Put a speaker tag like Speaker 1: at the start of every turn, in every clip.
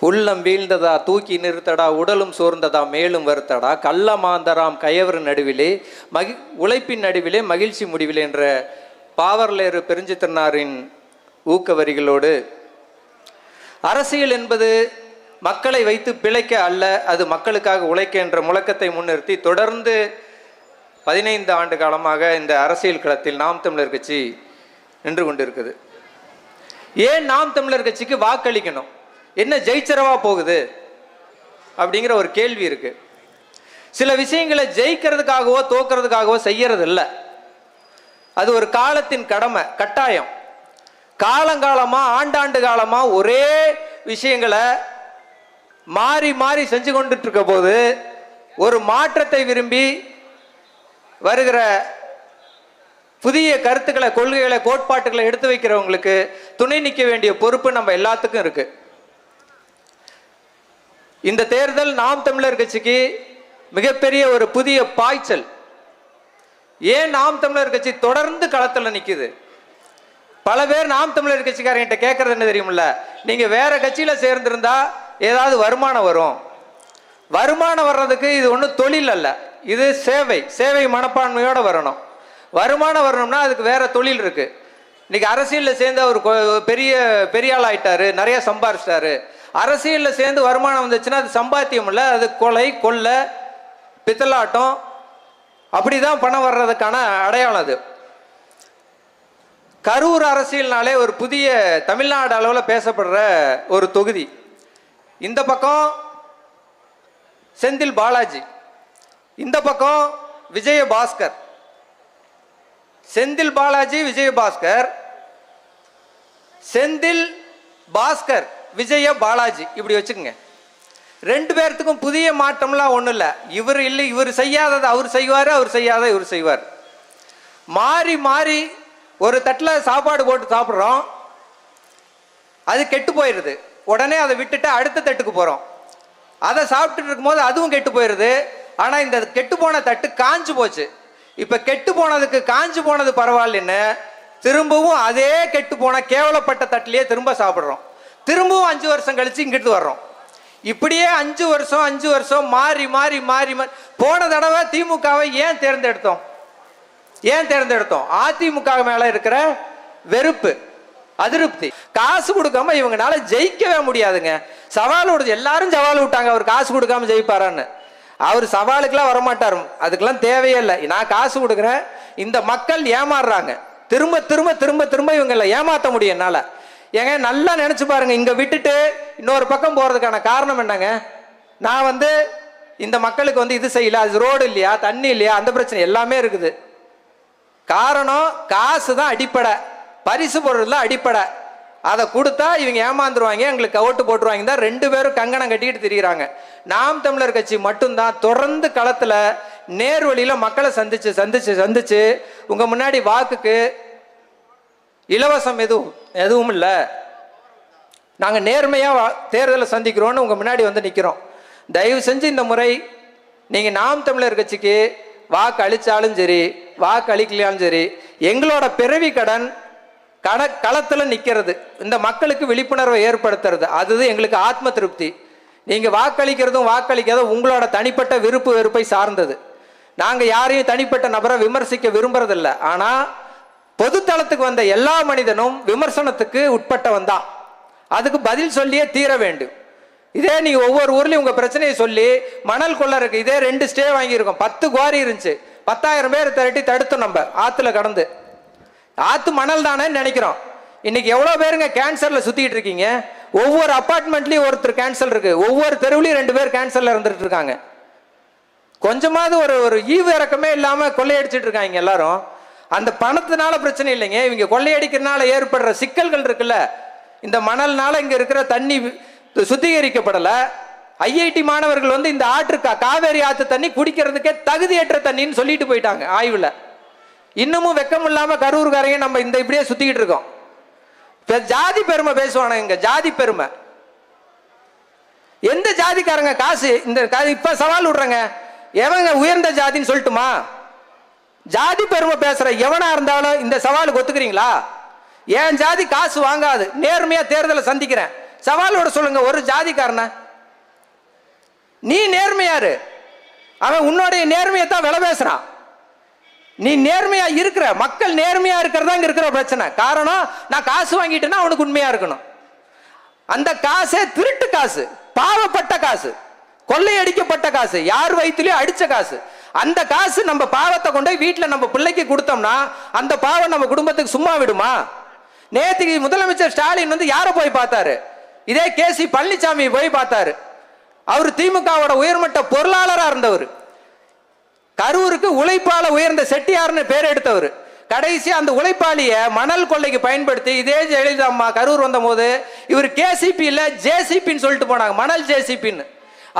Speaker 1: உள்ளம் வீழ்ந்ததா தூக்கி நிறுத்தடா, உடலும் சோர்ந்ததா மேலும் வருத்தடா, கள்ள மாந்தராம் கயவர் நடுவிலே உழைப்பின் நடுவிலே மகிழ்ச்சி முடிவிலே என்ற பாவர்லேறு பெருஞ்சித்திரனாரின் ஊக்க வரிகளோடு, அரசியல் என்பது மக்களை வைத்து பிழைக்க அல்ல, அது மக்களுக்காக உழைக்க என்ற முழக்கத்தை முன்னிறுத்தி தொடர்ந்து 15 ஆண்டு காலமாக இந்த அரசியல் களத்தில் நாம் தமிழர் கட்சி நின்று கொண்டிருக்குது. ஏன் நாம் தமிழர் கட்சிக்கு வாக்களிக்கணும்? என்ன ஜெயிச்சரவா போகுது அப்படிங்கிற ஒரு கேள்வி இருக்கு. சில விஷயங்களை ஜெயிக்கிறதுக்காகவோ தோக்கிறதுக்காகவோ செய்யறது இல்லை. அது ஒரு காலத்தின் கடமை, கட்டாயம். காலங்காலமா ஆண்டாண்டு காலமா ஒரே விஷயங்களை மாறி மாறி செஞ்சு கொண்டுட்டு இருக்க போது ஒரு மாற்றத்தை விரும்பி வருகிற புதிய கருத்துக்களை, கொள்கைகளை, கோட்பாட்டுகளை எடுத்து வைக்கிறவங்களுக்கு துணை நிற்க வேண்டிய பொறுப்பு நம்ம எல்லாத்துக்கும் இருக்கு. இந்த தேர்தல் நாம் தமிழர் கட்சிக்கு மிகப்பெரிய ஒரு புதிய பாய்ச்சல். ஏன் நாம் தமிழர் கட்சி தொடர்ந்து களத்தில் நிற்குது? பல பேர் நாம் தமிழர் கட்சிக்காரங்கிட்ட கேட்கறது என்ன தெரியுமில்ல, நீங்க வேற கட்சியில சேர்ந்திருந்தா ஏதாவது வருமானம் வரும். வருமானம் வர்றதுக்கு இது ஒன்றும் தொழில் அல்ல, இது சேவை. சேவை மனப்பான்மையோட வரணும். வருமானம் வரணும்னா அதுக்கு வேற தொழில் இருக்கு. இன்னைக்கு அரசியலில் சேர்ந்து அவர் பெரிய ஆள் ஆயிட்டாரு, நிறைய சம்பாரிச்சிட்டாரு. அரசியலில் சேர்ந்து வருமானம் வந்துச்சுன்னா அது சம்பாத்தியம் இல்லை, அது கொலை, கொள்ளை, பித்தலாட்டம், அப்படிதான் பணம் வர்றதுக்கான அடையாளம் அது. கரூர் அரசியல்னாலே ஒரு புதிய தமிழ்நாடு அளவில் பேசப்படுற ஒரு தொகுதி. இந்த பக்கம் செந்தில் பாலாஜி, இந்த பக்கம் விஜயபாஸ்கர். செந்தில் பாலாஜி, விஜயபாஸ்கர், செந்தில் பாஸ்கர், விஜய பாலாஜி, இப்படி வச்சுக்கோங்க. ரெண்டு பேர்த்துக்கும் புதிய மாற்றம்லாம் ஒன்றும் இல்லை. இவர் இல்லை, இவர் செய்யாததை அவர் செய்வார், அவர் செய்யாத இவர் செய்வார். மாறி மாறி ஒரு தட்டில் சாப்பாடு போட்டு சாப்பிட்றோம், அது கெட்டு போயிடுது. உடனே அதை விட்டுட்டு அடுத்த தட்டுக்கு போகிறோம், அதை சாப்பிட்டுட்டு இருக்கும்போது அதுவும் கெட்டு போயிடுது. ஆனால் இந்த கெட்டு போன தட்டு காஞ்சு போச்சு. இப்போ கெட்டு போனதுக்கு காஞ்சு போனது பரவாயில்லன்னு திரும்பவும் அதே கெட்டு போன கேவலப்பட்ட தட்டிலேயே திரும்ப சாப்பிட்றோம். திரும்பவும் 5 வருஷம் கழிச்சு இங்கிட்டு வர்றோம். இப்படியே 5 வருஷம் மாறி மாறி மாறி மாறி. போன தடவை திமுகவை ஏன் தேர்ந்தெடுத்தோம்? அதிமுக மேல இருக்கிற வெறுப்பு, அதிருப்தி. காசு கொடுக்காம இவங்கனால ஜெயிக்கவே முடியாதுங்க. சவால் விடுது, எல்லாரும் சவால் விட்டாங்க, அவர் காசு கொடுக்காம ஜெயிப்பாரான்னு. அவர் சவாலுக்கெல்லாம் வரமாட்டார், அதுக்கெல்லாம் தேவையே இல்லை. நான் காசு கொடுக்குறேன், இந்த மக்கள் ஏமாறுறாங்க, திரும்ப திரும்ப திரும்ப திரும்ப இவங்களை ஏமாற்ற முடியும் என்னால. ஏங்க நல்லா நினைச்சு பாருங்க, இங்க விட்டுட்டு இன்னொரு பக்கம் போறதுக்கான காரணம் என்னங்க? நான் இந்த மக்களுக்கு இது செய்யல, அது ரோடு இல்லையா, தண்ணி இல்லையா, அந்த பிரச்சனை எல்லாமே இருக்குது. காரணம் காசு தான் அடிப்படை, பரிசு பொருள் தான் அடிப்படை. அதை கொடுத்தா இவங்க ஏமாந்துருவாங்க, எங்களுக்கு ஓட்டு போட்டுருவாங்க தான் 2 பேரும் கங்கணம் கட்டிக்கிட்டு திரிகிறாங்க. நாம் தமிழர் கட்சி மட்டும்தான் தொடர்ந்து களத்தில் நேர் வழியில மக்களை சந்திச்சு சந்திச்சு சந்திச்சு உங்க முன்னாடி வாக்குக்கு இலவசம் எதுவும் இல்லை, நாங்கள் நேர்மையாக தேர்தலை சந்திக்கிறோன்னு உங்க முன்னாடி நிற்கிறோம். தயவு செஞ்சு இந்த முறை நீங்கள் நாம் தமிழர் கட்சிக்கு வாக்கு அளித்தாலும் சரி, வாக்கு அளிக்கலாலும் சரி, எங்களோட பிறவி கடன் களத்தில் நிற்கிறது, இந்த மக்களுக்கு விழிப்புணர்வை ஏற்படுத்துறது, அது எங்களுக்கு ஆத்ம திருப்தி. நீங்கள் வாக்களிக்கிறதும் வாக்களிக்காதும் உங்களோட தனிப்பட்ட விருப்பு வெறுப்பை சார்ந்தது. நாங்கள் யாரையும் தனிப்பட்ட நபரை விமர்சிக்க விரும்புறதில்லை. ஆனால் பொதுத்தளத்துக்கு வந்த எல்லா மனிதனும் விமர்சனத்துக்கு உட்பட்டவன் தான், அதுக்கு பதில் சொல்லியே தீர வேண்டும். இதே நீங்கள் ஒவ்வொரு ஊர்லேயும் உங்கள் பிரச்சனையை சொல்லி மணல் கொள்ள இருக்கு, இதே 2 ஸ்டே வாங்கியிருக்கோம், 10 குவாரி இருந்துச்சு, 10,000 பேர் திரட்டி தடுத்தோம். நம்ம ஆற்றுல கடந்து ஆற்று மணல் தானே நினைக்கிறோம். இன்னைக்கு எவ்வளோ பேருங்க கேன்சரில் சுற்றிட்டு இருக்கீங்க? ஒவ்வொரு அப்பார்ட்மெண்ட்லேயும் ஒருத்தர் கேன்சர் இருக்கு, ஒவ்வொரு தெருவுலையும் 2 பேர் கேன்சரில் இருந்துட்டு இருக்காங்க. கொஞ்சமாவது ஒரு ஈவு இறக்கமே இல்லாமல் கொள்ளையடிச்சிட்டு இருக்காங்க எல்லாரும். அந்த பணத்தினால பிரச்சனை இல்லைங்க, இவங்க கொள்ளையடிக்கிறதுனால ஏற்படுற சிக்கல்கள் இருக்குல்ல. இந்த மணல்னால இங்கே இருக்கிற தண்ணி சுத்திகரிக்கப்படலை. ஐஐடி மாணவர்கள் இந்த காவேரி ஆற்று தண்ணி குடிக்கிறதுக்கே தகுதியற்ற தண்ணின்னு சொல்லிட்டு போயிட்டாங்க ஆய்வில். இன்னமும் வெக்கம் இல்லாம கரூர்காரங்க நம்ம இப்படியே சுத்திக்கிட்டு இருக்கோம். ஜாதி பெருமை பேசுவானுங்க, இங்க ஜாதி பெருமை. எந்த ஜாதிக்காரங்க காசு இப்ப சவால் விடுறாங்க, எவங்க உயர்ந்த ஜாதின்னு சொல்லட்டுமா? ஜாதி பெருமை பேசுற எவனா இருந்தாலும் இந்த சவாலுக்கு ஒத்துக்கிறீங்களா? என் ஜாதி காசு வாங்காது, நேர்மையா தேர்தலை சந்திக்கிறேன், சவாலோட சொல்லுங்க, ஒரு ஜாதிக்காரன. நீ நேர்மையாரு, அவன் உன்னுடைய நேர்மையை தான் விலை பேசுறான். நீ நேர்மையா இருக்கிற, மக்கள் நேர்மையா இருக்கிறதா இங்க இருக்கிற பிரச்சனை. காரணம், நான் காசு வாங்கிட்டேன்னா அவனுக்கு உண்மையா இருக்கணும். அந்த காசே திருட்டு காசு, பாவப்பட்ட காசு, கொள்ளையடிக்கப்பட்ட காசு, யார் வயிற்றுலயும் அடிச்ச காசு. அந்த காசு நம்ம பாவத்தை கொண்டு வீட்டில் நம்ம பிள்ளைக்கு கொடுத்தோம்னா அந்த பாவம் நம்ம குடும்பத்துக்கு சும்மா விடுமா? நேற்றுக்கு முதலமைச்சர் ஸ்டாலின் வந்து யாரை போய் பார்த்தாரு? இதே கேசி பழனிசாமி போய் பார்த்தாரு. அவர் திமுகவோட உயர்மட்ட பொருளாளராக இருந்தவர், கரூருக்கு உழைப்பால உயர்ந்த செட்டியார்னு பேர் எடுத்தவர். கடைசி அந்த உழைப்பாளிய மணல் கொள்ளைக்கு பயன்படுத்தி இதே ஜெயலலிதா அம்மா கரூர் வந்த போது இவர் கேசிபி இல்ல ஜேசிபின்னு சொல்லிட்டு போனாங்க, மணல் ஜேசிபின்னு.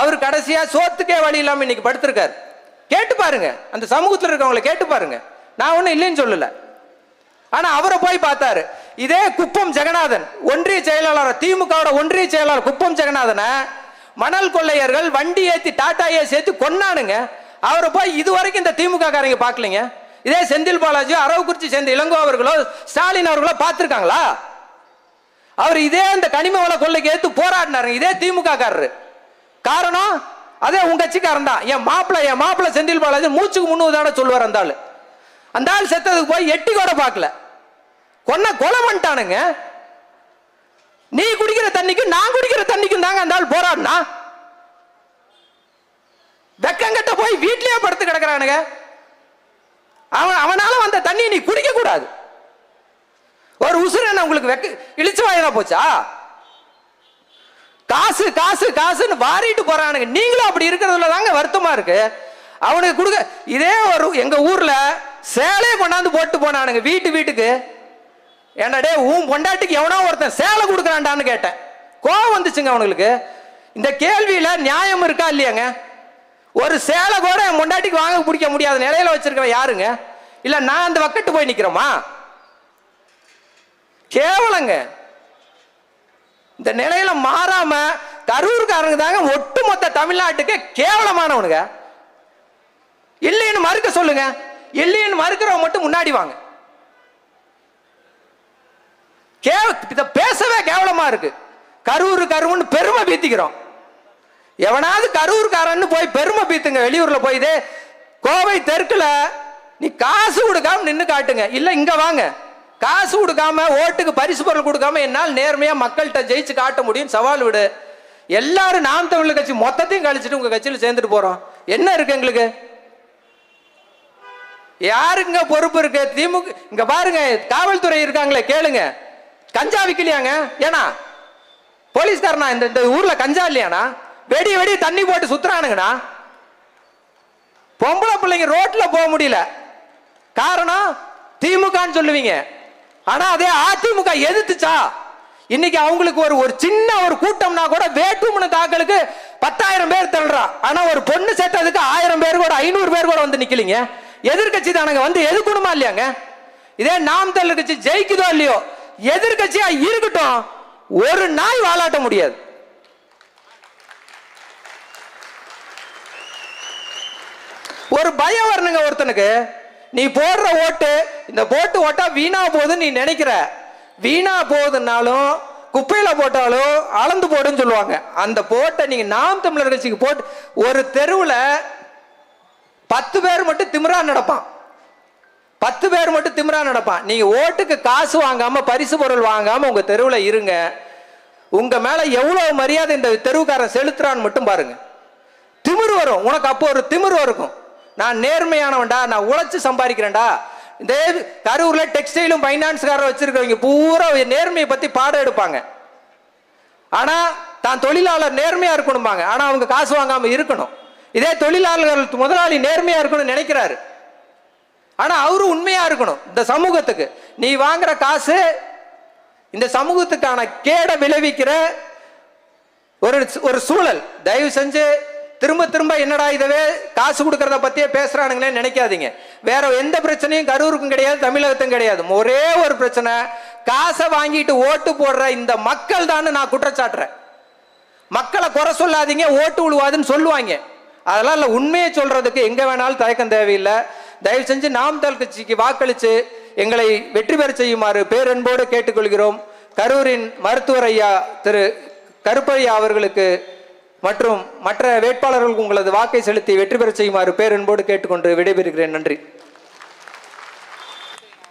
Speaker 1: அவர் கடைசியா சோத்துக்கே வழி இல்லாம இன்னைக்கு படுத்திருக்காரு. கேட்டு பாருங்க, அந்த சமூகத்தில் இருக்கவங்களை கேட்டு பாருங்க. நான் ஒன்னும் இல்லைன்னு சொல்லல, ஆனா அவரை போய் பார்த்தாரு. இதே குப்பம் ஜெகநாதன் ஒன்றிய செயலாளர், திமுகவோட ஒன்றிய செயலாளர் குப்பம் ஜெகநாதனை மணல் கொள்ளையர்கள் வண்டி ஏத்தி டாடா ஏசி ஏத்தி கொன்னானுங்க. அவரை போய் இதுவரைக்கும் இந்த திமுக காரங்க பார்க்கலீங்க. இதே செந்தில் பாலாஜி, அரவக்குறிச்சி சேர்ந்த இளங்கோ அவர்களோ ஸ்டாலின் அவர்களோ பார்த்திருக்காங்களா? அவர் இதே இந்த கனிம வள கொள்ளைக்கு ஏத்து போராடினாரு இதே திமுக காரரு. காரணம், அதே உங்க கட்சிக்காரன் தான். என் மாப்பிள்ள செந்தில் பாலாஜி மூச்சுக்கு 300 தடவை சொல்லுவார். அந்த ஆள் செத்ததுக்கு போய் எட்டி கூட பார்க்கல, கொலை பண்ணிட்டானுங்க. நீ குடிக்கிற தண்ணிக்கு நான் குடிக்கிற தண்ணிக்கும் தாங்க அந்த ஆள் போராடினா. வெக்கங்கட்ட போய் வீட்லயே படுத்து கிடக்குறானுங்க. அவனால வந்த தண்ணி நீ குடிக்க கூடாது. ஒரு உசுறு என்ன உங்களுக்கு இழிச்சு வாயினா போச்சா? காசு காசு காசுன்னு வாரிட்டு போறானுங்க. நீங்களும் அப்படி இருக்கிறதுல தாங்க வருத்தமா இருக்கு. அவனுக்கு கொடுக்க இதே ஒரு எங்க ஊர்ல சேலையை கொண்டாந்து போட்டு போனானுங்க வீட்டுக்கு. ஏன்டா உன் பொண்டாட்டிக்கு எவனோ ஒருத்தன் சேலை கொடுக்குறான்டான்னு கேட்டேன். கோவம் வந்துச்சுங்க அவனுக்கு. இந்த கேள்வியில நியாயம் இருக்கா இல்லையாங்க? ஒரு சேலை கூட என் பொண்டாட்டிக்கு வாங்க பிடிக்க முடியாத நிலையில வச்சிருக்கவன் யாருங்க? இல்ல நான் அந்த வக்கட்டு போய் நிக்கிறோமா? கேவலங்க. இந்த நிலையில மாறாம கரூர்காரங்க தாங்க ஒட்டுமொத்த தமிழ்நாட்டுக்கு கேவலமானவனுங்க. இல்லைன்னு மறுக்க சொல்லுங்க. இல்லைன்னு மறுக்கிறவங்க மட்டும் முன்னாடி வாங்க. பேசவே கேவலமா இருக்கு. கரூர் பெருமை பீத்திக்கிறோம். எவனாவது கரூர்காரன்னு போய் பெருமை பீத்துங்க. வெளியூர்ல போய் கோவை தெற்குல நீ காசு கொடுக்காம நின்று காட்டுங்க. இல்ல இங்க வாங்க, காசு கொடுக்காம ஓட்டுக்கு பரிசு பொருள் கொடுக்காம என்னால் நேர்மையா மக்கள்கிட்ட ஜெயிச்சு காட்ட முடியும் சவால் விடு. எல்லாரும் நாம் தமிழர் கட்சி மொத்தத்தையும் கழிச்சுட்டு உங்க கட்சியில் சேர்ந்துட்டு போறோம். என்ன இருக்கு எங்களுக்கு? யாருங்க பொறுப்பு இருக்கு? திமுக இங்க பாருங்க, காவல்துறை இருக்காங்களே கேளுங்க. கஞ்சா விக்கலையாங்க? ஏன்னா போலீஸ்காரனா இந்த ஊர்ல கஞ்சா இல்லையானா? வெடி தண்ணி போட்டு சுத்துறானுங்கண்ணா. பொம்பளை பிள்ளைங்க ரோட்ல போக முடியல. காரணம் திமுகன்னு சொல்லுவீங்க. ஆனா அதே அதிமுக எதிர்த்துச்சா? இன்னைக்கு அவங்களுக்கு ஒரு சின்ன ஒரு கூட்டம்னா கூட வேட்புமனு தாக்கலுக்கு 10,000 பேர் தள்ளுறா. ஆனா ஒரு பொண்ணு சேர்த்ததுக்கு 1000 பேர் கூட 500 பேர் கூட வந்து நிக்கலீங்க. எதிர்கட்சி தானங்க வந்து எதுக்கணுமா இல்லையாங்க? இதே நாம் தமிழர் கட்சி ஜெயிக்குதோ இல்லையோ, எதிர்கட்சியா இருக்கட்டும், ஒரு நாய் வாலாட்ட முடியாது. ஒரு பயம் வரணுங்க ஒருத்தனுக்கு. நீ போடுற ஓட்டு, இந்த போட்டு ஓட்டா வீணா போகுதுன்னு நீ நினைக்கிற. வீணா போகுதுன்னாலும் குப்பையில போட்டாலும் அளந்து போடுன்னு சொல்லுவாங்க. அந்த போட்டை நீங்க நாம் தமிழர் கட்சிக்கு போட்டு ஒரு தெருவுல 10 பேர் மட்டும் திமிரா நடப்பான். 10 பேர் மட்டும் திமிரா நடப்பான். நீங்க ஓட்டுக்கு காசு வாங்காம பரிசு பொருள் வாங்காம உங்க தெருவுல இருங்க. உங்க மேல எவ்வளவு மரியாதை இந்த தெருவுக்காரன் செலுத்துறான்னு மட்டும் பாருங்க. திமிரு வரும் உனக்கு. அப்போ ஒரு திமிரு இருக்கும். நான் நேர்மையானவன்டா, நான் உழைச்சு சம்பாதிக்கிறேன்டா. இந்த கரூர்ல டெக்ஸ்டைலும் பைனான்ஸ்காரர் வச்சிருக்கவங்க பூரா நேர்மையை பத்தி பாடம் எடுப்பாங்க. ஆனா தான் தொழிலாளர் நேர்மையா இருக்கணும்பாங்க. ஆனா அவங்க காசு வாங்காம இருக்கணும். இதே தொழிலாளர்கள் முதலாளி நேர்மையா இருக்கணும்னு நினைக்கிறாரு. ஆனா அவரு உண்மையா இருக்கணும். இந்த சமூகத்துக்கு நீ வாங்குற காசு இந்த சமூகத்துக்கான கேட விளைவிக்கிற ஒரு சூழல். தயவு செஞ்சு திரும்ப என்னடா இதவே காசு கொடுக்கறத பத்தியே பேசுறானுங்களே நினைக்காதீங்க. வேற எந்த பிரச்சனையும் கரூருக்கும் கிடையாது, தமிழகத்துக்கும் கிடையாது. ஒரே ஒரு பிரச்சனை, காசை வாங்கிட்டு ஓட்டு போடுற இந்த மக்கள் தான் நான் குற்றச்சாட்டுறேன். மக்களை குறை சொல்லாதீங்க, ஓட்டு விழுவாதுன்னு சொல்லுவாங்க. அதெல்லாம் இல்லை. உண்மையை சொல்றதுக்கு எங்க வேணாலும் தயக்கம் தேவையில்லை. தயவு செஞ்சு நாம் தமிழர் கட்சிக்கு வாக்களிச்சு எங்களை வெற்றி பெற செய்யுமாறு பேரன்போடு கேட்டுக்கொள்கிறோம். கரூரின் மருத்துவர் ஐயா திரு கருப்பையா அவர்களுக்கு மற்றும் மற்ற வேட்பாளர்களுக்கு உங்களது வாக்கை செலுத்தி வெற்றி பெற செய்யுமாறு பேரன்போடு கேட்டுக்கொண்டு விடைபெறுகிறேன். நன்றி.